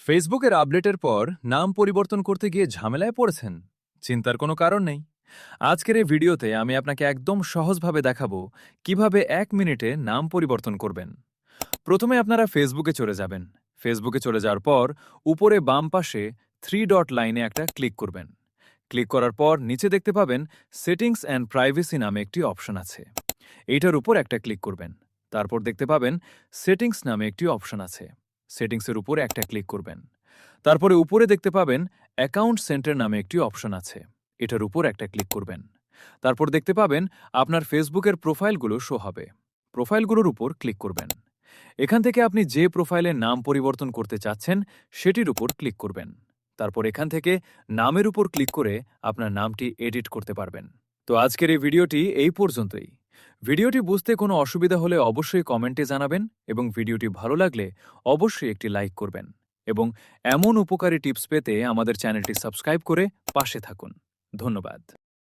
ফেসবুকের আপডেটের পর নাম পরিবর্তন করতে গিয়ে ঝামেলায় পড়েছেন? চিন্তার কোনো কারণ নেই। আজকের এই ভিডিওতে আমি আপনাকে একদম সহজভাবে দেখাবো কিভাবে 1 মিনিটে নাম পরিবর্তন করবেন। প্রথমে আপনারা ফেসবুকে চলে যাবেন। ফেসবুকে চলে যাওয়ার পর উপরে বাম পাশে 3 ডট লাইনে একটা ক্লিক করবেন। ক্লিক করার পর নিচে দেখতে পাবেন সেটিংস অ্যান্ড প্রাইভেসি নামে একটি অপশন আছে। এইটার উপর একটা ক্লিক করবেন। তারপর দেখতে পাবেন সেটিংস নামে একটি অপশন আছে। সেটিংসের উপরে একটা ক্লিক করবেন। তারপরে উপরে দেখতে পাবেন অ্যাকাউন্ট সেন্টার নামে একটি অপশন আছে। এটার উপর একটা ক্লিক করবেন। তারপর দেখতে পাবেন আপনার ফেসবুকের প্রোফাইলগুলো শো হবে। প্রোফাইলগুলোর উপর ক্লিক করবেন। এখান থেকে আপনি যে প্রোফাইলের নাম পরিবর্তন করতে চাচ্ছেন সেটির উপর ক্লিক করবেন। তারপর এখান থেকে নামের উপর ক্লিক করে আপনার নামটি এডিট করতে পারবেন। তো আজকের এই ভিডিওটি এই পর্যন্তই। ভিডিওটি বুঝতে কোনো অসুবিধা হলে অবশ্যই কমেন্টে জানাবেন এবং ভিডিওটি ভালো লাগলে অবশ্যই একটি লাইক করবেন এবং এমন উপকারী টিপস পেতে আমাদের চ্যানেলটি সাবস্ক্রাইব করে পাশে থাকুন। ধন্যবাদ।